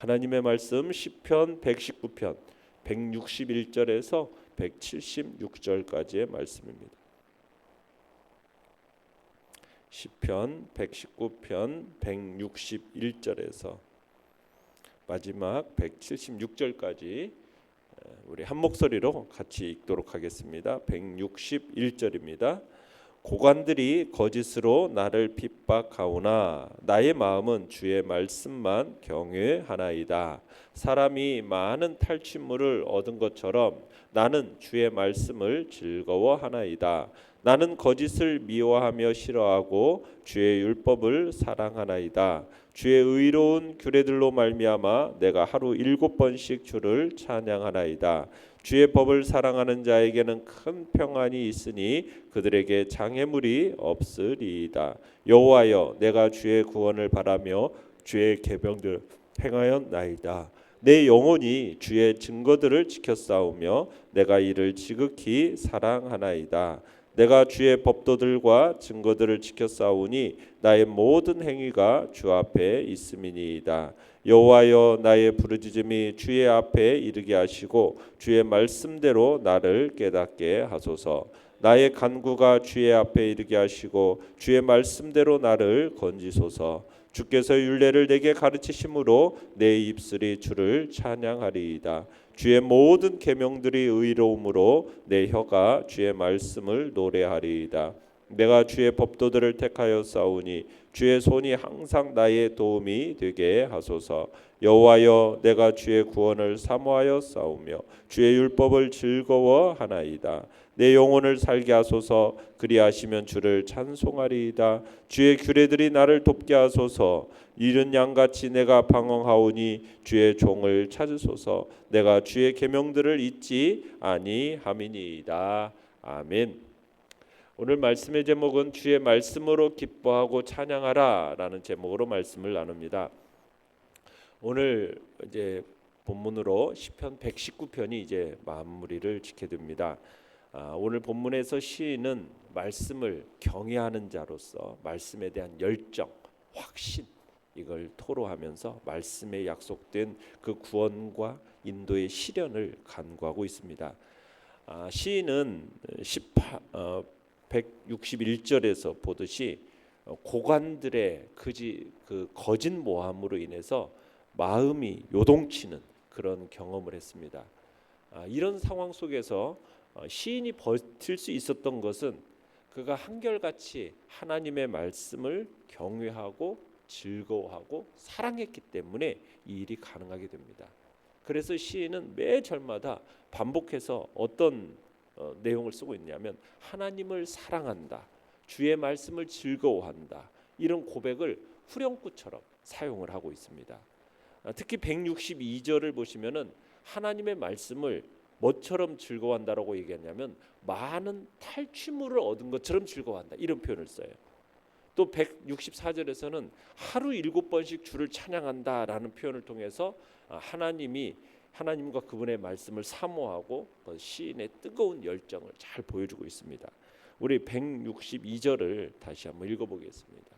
하나님의 말씀 시편 119편 161절에서 176절까지의 말씀입니다. 시편 119편 161절에서 마지막 176절까지 우리 한 목소리로 같이 읽도록 하겠습니다. 161절입니다. 고관들이 거짓으로 나를 핍박하오나 나의 마음은 주의 말씀만 경외하나이다. 사람이 많은 탈취물을 얻은 것처럼 나는 주의 말씀을 즐거워하나이다. 나는 거짓을 미워하며 싫어하고 주의 율법을 사랑하나이다. 주의 의로운 규례들로 말미암아 내가 하루 7번씩 주를 찬양하나이다. 주의 법을 사랑하는 자에게는 큰 평안이 있으니 그들에게 장애물이 없으리이다. 여호와여, 내가 주의 구원을 바라며 주의 계명들 행하였나이다. 내 영혼이 주의 증거들을 지켰사오며 내가 이를 지극히 사랑하나이다. 내가 주의 법도들과 증거들을 지켰사오니 나의 모든 행위가 주 앞에 있음이니이다. 여호와여, 나의 부르짖음이 주의 앞에 이르게 하시고 주의 말씀대로 나를 깨닫게 하소서. 나의 간구가 주의 앞에 이르게 하시고 주의 말씀대로 나를 건지소서. 주께서 율례를 내게 가르치심으로 내 입술이 주를 찬양하리이다. 주의 모든 계명들이 의로움으로 내 혀가 주의 말씀을 노래하리이다. 내가 주의 법도들을 택하여 싸우니 주의 손이 항상 나의 도움이 되게 하소서. 여호와여, 내가 주의 구원을 사모하여 싸우며 주의 율법을 즐거워하나이다. 내 영혼을 살게 하소서. 그리하시면 주를 찬송하리이다. 주의 규례들이 나를 돕게 하소서. 이른 양같이 내가 방황하오니 주의 종을 찾으소서. 내가 주의 계명들을 잊지 아니함이니이다. 아멘. 오늘 말씀의 제목은 주의 말씀으로 기뻐하고 찬양하라 라는 제목으로 말씀을 나눕니다. 오늘 이제 본문으로 시편 119편이 이제 마무리를 짓게 됩니다. 오늘 본문에서 시인은 말씀을 경외하는 자로서 말씀에 대한 열정, 확신 이걸 토로하면서 말씀에 약속된 그 구원과 인도의 실현을 간구하고 있습니다. 시인은 161절에서 보듯이 고관들의 그 거짓 모함으로 인해서 마음이 요동치는 그런 경험을 했습니다. 이런 상황 속에서 시인이 버틸 수 있었던 것은 그가 한결같이 하나님의 말씀을 경외하고 즐거워하고 사랑했기 때문에 이 일이 가능하게 됩니다. 그래서 시인은 매 절마다 반복해서 어떤 내용을 쓰고 있냐면 하나님을 사랑한다, 주의 말씀을 즐거워한다, 이런 고백을 후렴구처럼 사용을 하고 있습니다. 특히 162절을 보시면은 하나님의 말씀을 뭐처럼 즐거워한다라고 얘기하냐면 많은 탈취물을 얻은 것처럼 즐거워한다, 이런 표현을 써요. 또 164절에서는 하루 7번씩 주를 찬양한다라는 표현을 통해서 하나님과 그분의 말씀을 사모하고 그 시인의 뜨거운 열정을 잘 보여주고 있습니다. 우리 162절을 다시 한번 읽어보겠습니다.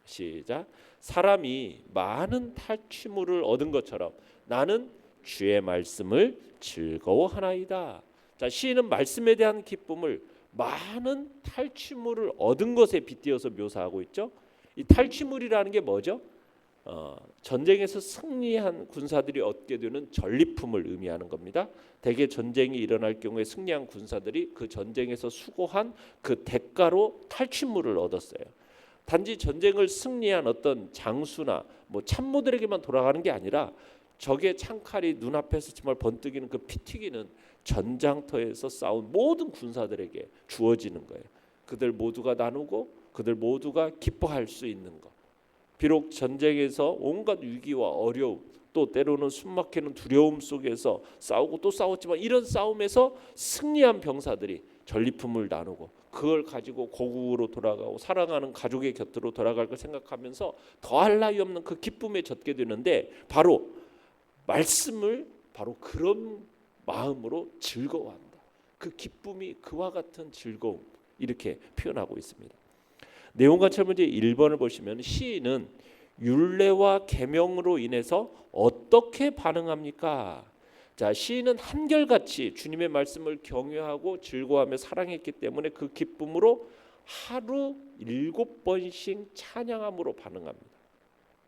시작. 사람이 많은 탈취물을 얻은 것처럼 나는 주의 말씀을 즐거워하나이다. 자, 시인은 말씀에 대한 기쁨을 많은 탈취물을 얻은 것에 빗대어서 묘사하고 있죠. 이 탈취물이라는 게 뭐죠? 전쟁에서 승리한 군사들이 얻게 되는 전리품을 의미하는 겁니다. 대개 전쟁이 일어날 경우에 승리한 군사들이 그 전쟁에서 수고한 그 대가로 탈취물을 얻었어요. 단지 전쟁을 승리한 어떤 장수나 참모들에게만 돌아가는 게 아니라 적의 창칼이 눈앞에서 정말 번뜩이는 그 피 튀기는 전장터에서 싸운 모든 군사들에게 주어지는 거예요. 그들 모두가 나누고 그들 모두가 기뻐할 수 있는 것. 비록 전쟁에서 온갖 위기와 어려움, 또 때로는 숨막히는 두려움 속에서 싸우고 또 싸웠지만 이런 싸움에서 승리한 병사들이 전리품을 나누고 그걸 가지고 고국으로 돌아가고 사랑하는 가족의 곁으로 돌아갈 걸 생각하면서 더할 나위 없는 그 기쁨에 젖게 되는데 바로 말씀을 바로 그런 마음으로 즐거워한다. 그 기쁨이 그와 같은 즐거움, 이렇게 표현하고 있습니다. 내용과 철문제 1번을 보시면 시인은 율례와 계명으로 인해서 어떻게 반응합니까? 자, 시인은 한결같이 주님의 말씀을 경외하고 즐거워하며 사랑했기 때문에 그 기쁨으로 하루 7번씩 찬양함으로 반응합니다.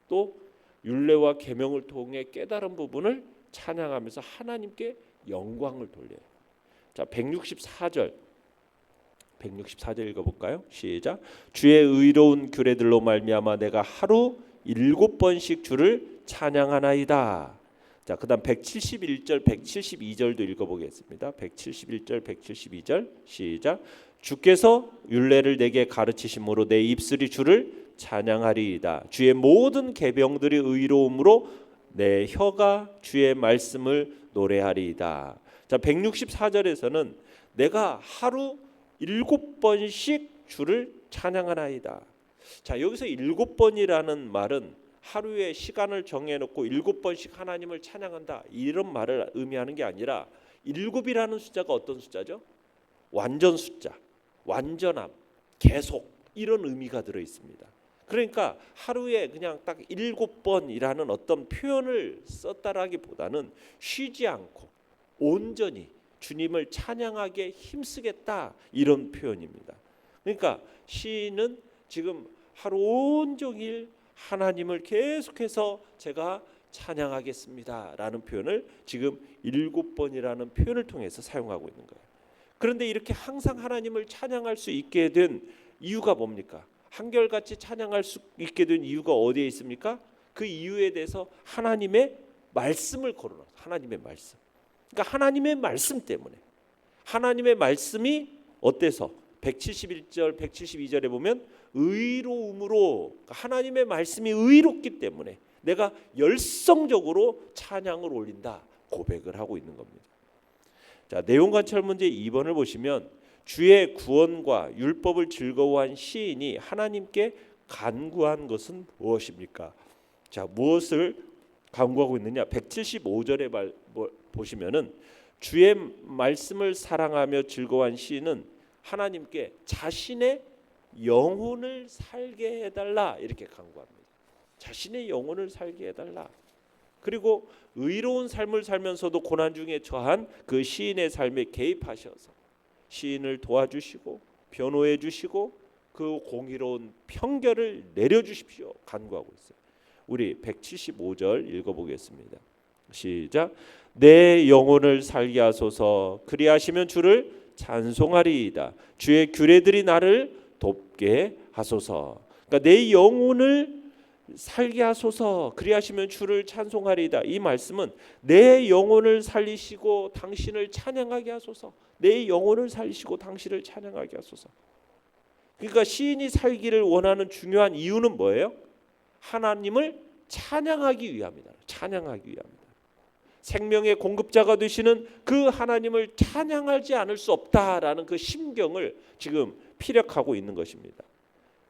또 율례와 계명을 통해 깨달은 부분을 찬양하면서 하나님께 영광을 돌려요. 자, 164절 읽어볼까요? 시작. 주의 의로운 규례들로 말미암아 내가 하루 7번씩 주를 찬양하나이다. 자, 그다음 171절, 172절도 읽어보겠습니다. 171절, 172절 시작. 주께서 율례를 내게 가르치심으로 내 입술이 주를 찬양하리이다. 주의 모든 계명들이 의로움으로 내 혀가 주의 말씀을 노래하리이다. 자, 164절에서는 내가 하루 7번씩 주를 찬양하나이다. 자, 여기서 7번이라는 말은 하루에 시간을 정해놓고 7번씩 하나님을 찬양한다 이런 말을 의미하는 게 아니라 7이라는 숫자가 어떤 숫자죠? 완전 숫자, 완전함, 계속 이런 의미가 들어 있습니다. 그러니까 하루에 그냥 딱 7번이라는 어떤 표현을 썼다라기보다는 쉬지 않고 온전히 주님을 찬양하게 힘쓰겠다 이런 표현입니다. 그러니까 시인은 지금 하루 온종일 하나님을 계속해서 제가 찬양하겠습니다라는 표현을 지금 7번이라는 표현을 통해서 사용하고 있는 거예요. 그런데 이렇게 항상 하나님을 찬양할 수 있게 된 이유가 뭡니까? 한결같이 찬양할 수 있게 된 이유가 어디에 있습니까? 그 이유에 대해서 하나님의 말씀을 거론해요. 하나님의 말씀. 그러니까 하나님의 말씀 때문에 하나님의 말씀이 어때서 171절 172절에 보면 의로움으로 하나님의 말씀이 의롭기 때문에 내가 열성적으로 찬양을 올린다 고백을 하고 있는 겁니다. 자, 내용 관찰 문제 2번을 보시면 주의 구원과 율법을 즐거워한 시인이 하나님께 간구한 것은 무엇입니까? 자, 무엇을 간구하고 있느냐? 175절에 보시면은 주의 말씀을 사랑하며 즐거워한 시인은 하나님께 자신의 영혼을 살게 해달라 이렇게 간구합니다. 자신의 영혼을 살게 해달라. 그리고 의로운 삶을 살면서도 고난 중에 처한 그 시인의 삶에 개입하셔서 시인을 도와주시고 변호해 주시고 그 공의로운 평결을 내려주십시오 간구하고 있어요. 우리 175절 읽어보겠습니다. 시작. 내 영혼을 살게 하소서. 그리하시면 주를 찬송하리이다. 주의 규례들이 나를 돕게 하소서. 그러니까 내 영혼을 살게 하소서. 그리하시면 주를 찬송하리이다. 이 말씀은 내 영혼을 살리시고 당신을 찬양하게 하소서. 내 영혼을 살리시고 당신을 찬양하게 하소서. 그러니까 시인이 살기를 원하는 중요한 이유는 뭐예요? 하나님을 찬양하기 위함이다. 찬양하기 위함이다. 생명의 공급자가 되시는 그 하나님을 찬양하지 않을 수 없다라는 그 심경을 지금 피력하고 있는 것입니다.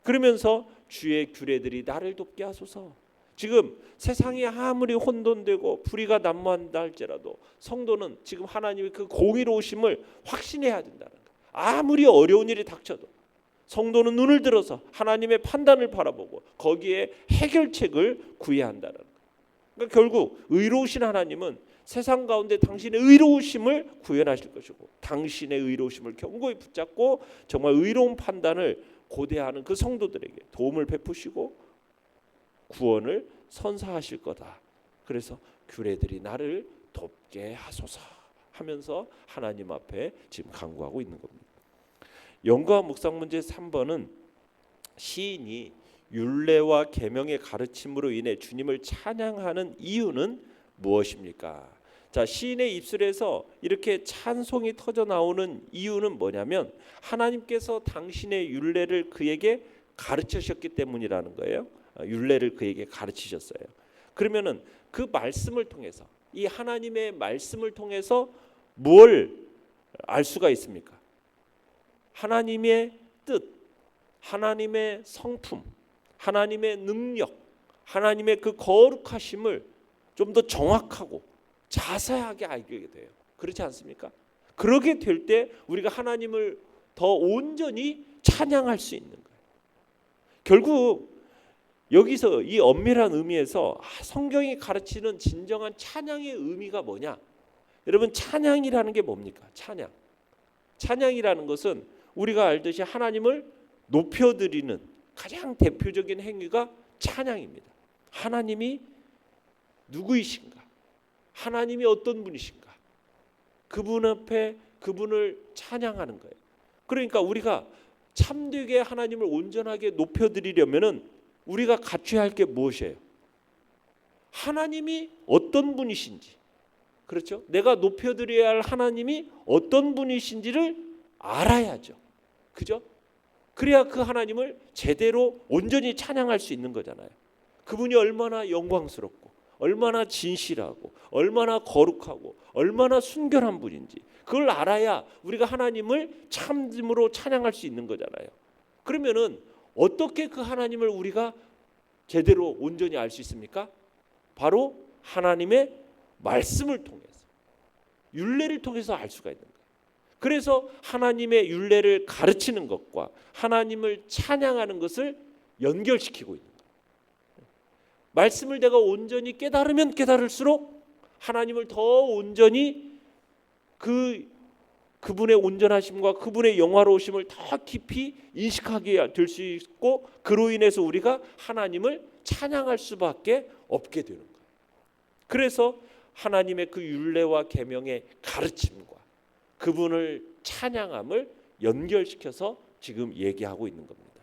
그러면서 주의 규례들이 나를 돕게 하소서. 지금 세상이 아무리 혼돈되고 불의가 난무한다 할지라도 성도는 지금 하나님의 그 공의로우심을 확신해야 된다는 거예요. 아무리 어려운 일이 닥쳐도 성도는 눈을 들어서 하나님의 판단을 바라보고 거기에 해결책을 구해야 한다는 거예요. 그러니까 결국 의로우신 하나님은 세상 가운데 당신의 의로우심을 구현하실 것이고 당신의 의로우심을 견고히 붙잡고 정말 의로운 판단을 고대하는 그 성도들에게 도움을 베푸시고 구원을 선사하실 거다. 그래서 규례들이 나를 돕게 하소서 하면서 하나님 앞에 지금 간구하고 있는 겁니다. 연구와 묵상 문제 3번은 시인이 율례와 계명의 가르침으로 인해 주님을 찬양하는 이유는 무엇입니까? 자, 시인의 입술에서 이렇게 찬송이 터져 나오는 이유는 뭐냐면 하나님께서 당신의 율례를 그에게 가르치셨기 때문이라는 거예요. 율례를 그에게 가르치셨어요. 그러면은 그 말씀을 통해서 이 하나님의 말씀을 통해서 뭘 알 수가 있습니까? 하나님의 뜻, 하나님의 성품, 하나님의 능력, 하나님의 그 거룩하심을 좀 더 정확하고 자세하게 알게 돼요. 그렇지 않습니까? 그러게 될 때 우리가 하나님을 더 온전히 찬양할 수 있는 거예요. 결국 여기서 이 엄밀한 의미에서 성경이 가르치는 진정한 찬양의 의미가 뭐냐? 여러분, 찬양이라는 게 뭡니까? 찬양이라는 것은 우리가 알듯이 하나님을 높여드리는 가장 대표적인 행위가 찬양입니다. 하나님이 누구이신가? 하나님이 어떤 분이신가? 그분 앞에 그분을 찬양하는 거예요. 그러니까 우리가 참되게 하나님을 온전하게 높여드리려면은 우리가 갖춰야 할 게 무엇이에요? 하나님이 어떤 분이신지, 그렇죠? 내가 높여드려야 할 하나님이 어떤 분이신지를 알아야죠. 그죠? 그래야 그 하나님을 제대로 온전히 찬양할 수 있는 거잖아요. 그분이 얼마나 영광스럽고 얼마나 진실하고 얼마나 거룩하고 얼마나 순결한 분인지 그걸 알아야 우리가 하나님을 참으로 찬양할 수 있는 거잖아요. 그러면은 어떻게 그 하나님을 우리가 제대로 온전히 알 수 있습니까? 바로 하나님의 말씀을 통해서, 율례를 통해서 알 수가 있는 거예요. 그래서 하나님의 율례를 가르치는 것과 하나님을 찬양하는 것을 연결시키고 있는 거예요. 말씀을 내가 온전히 깨달으면 깨달을수록 하나님을 더 온전히 그분의 온전하심과 그분의 영화로우심을 더 깊이 인식하게 될 수 있고, 그로 인해서 우리가 하나님을 찬양할 수밖에 없게 되는 거예요. 그래서 하나님의 그 율례와 계명의 가르침과 그분을 찬양함을 연결시켜서 지금 얘기하고 있는 겁니다.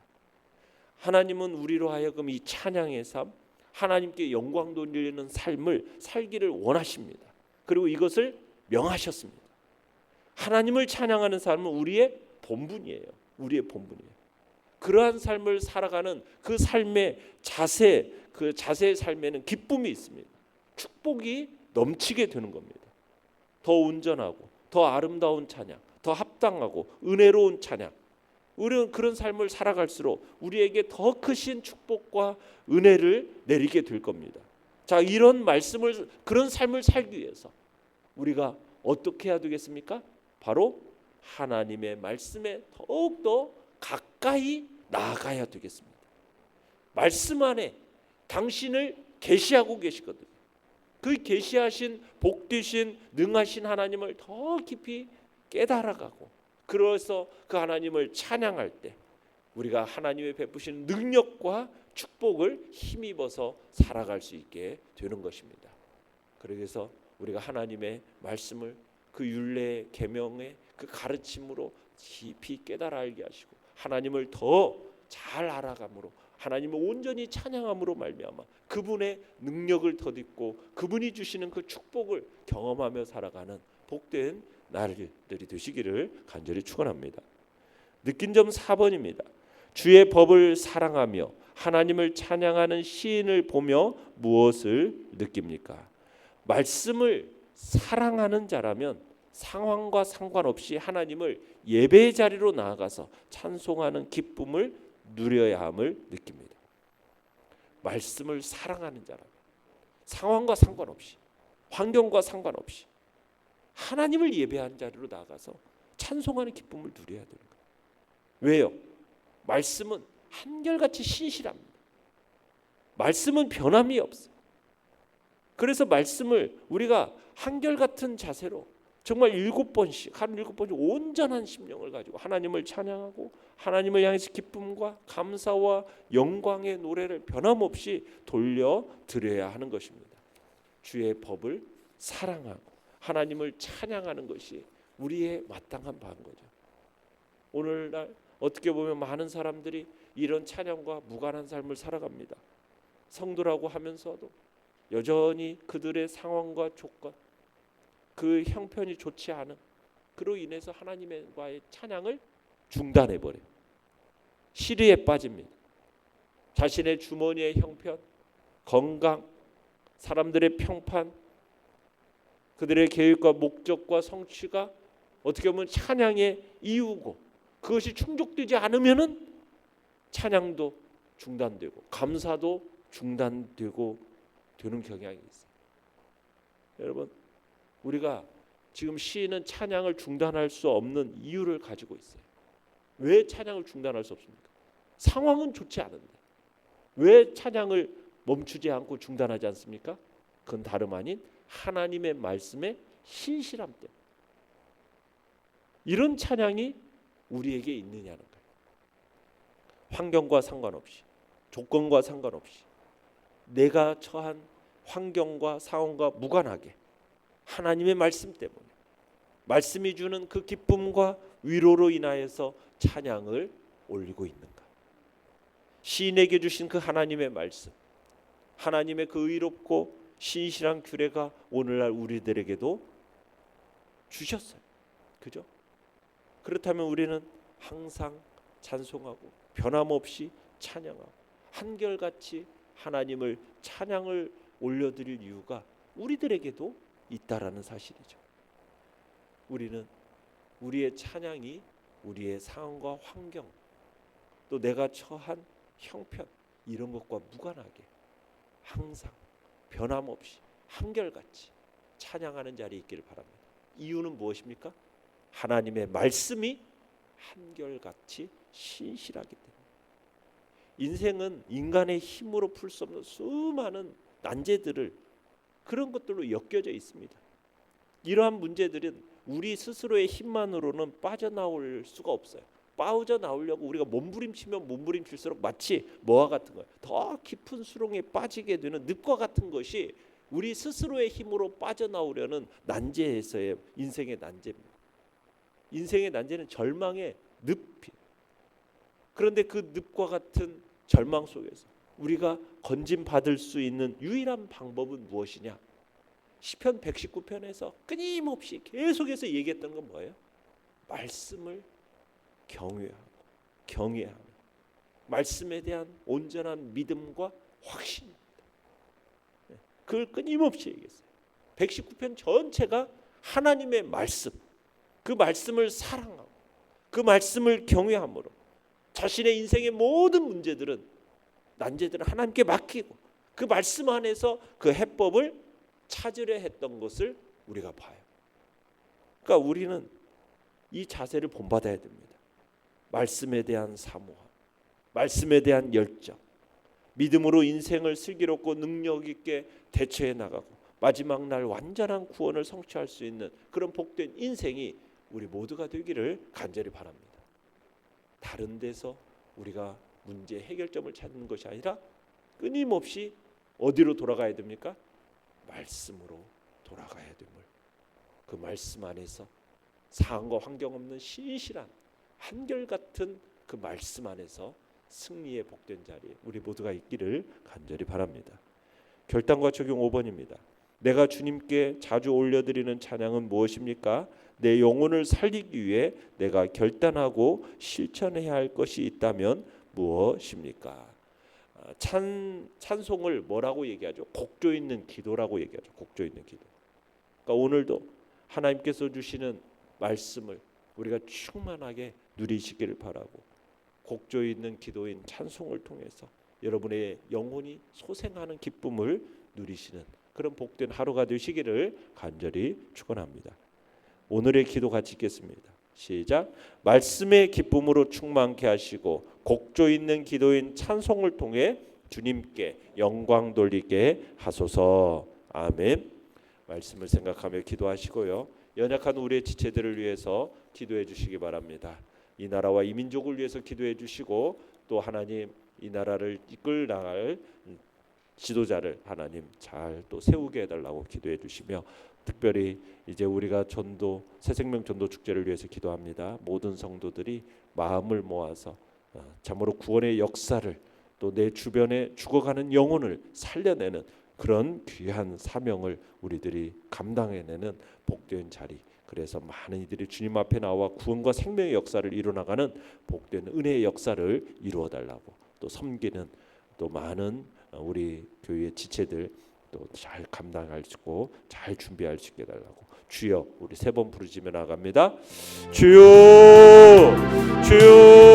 하나님은 우리로 하여금 이 찬양의 삶, 하나님께 영광 돌리는 삶을 살기를 원하십니다. 그리고 이것을 명하셨습니다. 하나님을 찬양하는 삶은 우리의 본분이에요. 우리의 본분이에요. 그러한 삶을 살아가는 그 삶의 자세, 그 자세의 삶에는 기쁨이 있습니다. 축복이 넘치게 되는 겁니다. 더 온전하고 더 아름다운 찬양, 더 합당하고 은혜로운 찬양. 우리는 그런 삶을 살아갈수록 우리에게 더 크신 축복과 은혜를 내리게 될 겁니다. 자, 이런 말씀을, 그런 삶을 살기 위해서 우리가 어떻게 해야 되겠습니까? 바로 하나님의 말씀에 더욱더 가까이 나아가야 되겠습니다. 말씀 안에 당신을 계시하고 계시거든요. 그 계시하신 복되신 능하신 하나님을 더 깊이 깨달아가고, 그래서 그 하나님을 찬양할 때 우리가 하나님의 베푸신 능력과 축복을 힘입어서 살아갈 수 있게 되는 것입니다. 그래서 우리가 하나님의 말씀을 그 율례 계명의 그 가르침으로 깊이 깨달아 알게 하시고 하나님을 더 잘 알아감으로 하나님을 온전히 찬양함으로 말미암아 그분의 능력을 덧입고 그분이 주시는 그 축복을 경험하며 살아가는 복된 날들이 되시기를 간절히 축원합니다. 느낀 점 4번입니다. 주의 법을 사랑하며 하나님을 찬양하는 시인을 보며 무엇을 느낍니까? 말씀을 사랑하는 자라면 상황과 상관없이 하나님을 예배의 자리로 나아가서 찬송하는 기쁨을 누려야 함을 느낍니다. 말씀을 사랑하는 자라면 상황과 상관없이, 환경과 상관없이 하나님을 예배하는 자리로 나아가서 찬송하는 기쁨을 누려야 되는 거예요. 왜요? 말씀은 한결같이 신실합니다. 말씀은 변함이 없어요. 그래서 말씀을 우리가 한결같은 자세로 정말 7번씩, 하루 7번씩 온전한 심령을 가지고 하나님을 찬양하고 하나님을 향해서 기쁨과 감사와 영광의 노래를 변함없이 돌려드려야 하는 것입니다. 주의 법을 사랑하고 하나님을 찬양하는 것이 우리의 마땅한 바인 거죠. 오늘날 어떻게 보면 많은 사람들이 이런 찬양과 무관한 삶을 살아갑니다. 성도라고 하면서도 여전히 그들의 상황과 조건, 그 형편이 좋지 않은, 그로 인해서 하나님과의 찬양을 중단해버려요. 시리에 빠집니다. 자신의 주머니의 형편, 건강, 사람들의 평판, 그들의 계획과 목적과 성취가 어떻게 보면 찬양의 이유고, 그것이 충족되지 않으면은 찬양도 중단되고 감사도 중단되고 되는 경향이 있어요. 여러분, 우리가 지금 시인은 찬양을 중단할 수 없는 이유를 가지고 있어요. 왜 찬양을 중단할 수 없습니까? 상황은 좋지 않은데, 왜 찬양을 멈추지 않고 중단하지 않습니까? 그건 다름 아닌 하나님의 말씀에 신실함 때문에. 이런 찬양이 우리에게 있느냐는 거예요. 환경과 상관없이, 조건과 상관없이, 내가 처한 환경과 상황과 무관하게 하나님의 말씀 때문에, 말씀이 주는 그 기쁨과 위로로 인하여서 찬양을 올리고 있는가? 시인에게 주신 그 하나님의 말씀, 하나님의 그 의롭고 신실한 규례가 오늘날 우리들에게도 주셨어요. 그죠? 그렇다면 우리는 항상 찬송하고 변함없이 찬양하고 한결같이 하나님을 찬양을 올려드릴 이유가 우리들에게도 있다라는 사실이죠. 우리는 우리의 찬양이 우리의 상황과 환경, 또 내가 처한 형편, 이런 것과 무관하게 항상 변함없이 한결같이 찬양하는 자리에 있기를 바랍니다. 이유는 무엇입니까? 하나님의 말씀이 한결같이 신실하기 때문에. 인생은 인간의 힘으로 풀 수 없는 수많은 난제들을, 그런 것들로 엮여져 있습니다. 이러한 문제들은 우리 스스로의 힘만으로는 빠져나올 수가 없어요. 빠져나오려고 우리가 몸부림치면 몸부림칠수록 마치 뭐와 같은 거예요. 더 깊은 수렁에 빠지게 되는 늪과 같은 것이 우리 스스로의 힘으로 빠져나오려는 난제에서의 인생의 난제입니다. 인생의 난제는 절망의 늪이에요. 그런데 그 늪과 같은 절망 속에서 우리가 건짐받을 수 있는 유일한 방법은 무엇이냐? 시편 119편에서 끊임없이 계속해서 얘기했던 건 뭐예요? 말씀을 경외하며 말씀에 대한 온전한 믿음과 확신입니다. 그걸 끊임없이 얘기했어요. 119편 전체가 하나님의 말씀, 그 말씀을 사랑하고 그 말씀을 경외함으로 자신의 인생의 모든 문제들은, 난제들은 하나님께 맡기고 그 말씀 안에서 그 해법을 찾으려 했던 것을 우리가 봐요. 그러니까 우리는 이 자세를 본받아야 됩니다. 말씀에 대한 사모함, 말씀에 대한 열정, 믿음으로 인생을 슬기롭고 능력 있게 대처해 나가고 마지막 날 완전한 구원을 성취할 수 있는 그런 복된 인생이 우리 모두가 되기를 간절히 바랍니다. 다른 데서 우리가 문제 해결점을 찾는 것이 아니라 끊임없이 어디로 돌아가야 됩니까? 말씀으로 돌아가야 됨을, 그 말씀 안에서 상황과 환경 없는 신실한 한결같은 그 말씀 안에서 승리의 복된 자리에 우리 모두가 있기를 간절히 바랍니다. 결단과 적용 5번입니다. 내가 주님께 자주 올려드리는 찬양은 무엇입니까? 내 영혼을 살리기 위해 내가 결단하고 실천해야 할 것이 있다면 무엇입니까? 찬송을 뭐라고 얘기하죠? 곡조 있는 기도라고 얘기하죠. 곡조 있는 기도. 그러니까 오늘도 하나님께서 주시는 말씀을 우리가 충만하게 누리시기를 바라고, 곡조 있는 기도인 찬송을 통해서 여러분의 영혼이 소생하는 기쁨을 누리시는 그런 복된 하루가 되시기를 간절히 축원합니다. 오늘의 기도 같이 읽겠습니다. 시작. 말씀의 기쁨으로 충만케 하시고 곡조 있는 기도인 찬송을 통해 주님께 영광 돌리게 하소서. 아멘. 말씀을 생각하며 기도하시고요. 연약한 우리의 지체들을 위해서 기도해 주시기 바랍니다. 이 나라와 이 민족을 위해서 기도해 주시고, 또 하나님 이 나라를 이끌 나갈 지도자를 하나님 잘 또 세우게 해달라고 기도해 주시며, 특별히 이제 우리가 전도 새생명 전도 축제를 위해서 기도합니다. 모든 성도들이 마음을 모아서 참으로 구원의 역사를, 또 내 주변에 죽어가는 영혼을 살려내는 그런 귀한 사명을 우리들이 감당해내는 복된 자리, 그래서 많은 이들이 주님 앞에 나와 구원과 생명의 역사를 이루어나가는 복된 은혜의 역사를 이루어달라고, 또 섬기는 또 많은 우리 교회의 지체들 또 잘 감당할 수 있고 잘 준비할 수 있게 해달라고. 주여, 우리 3번 부르짖으며 나갑니다. 주여, 주여.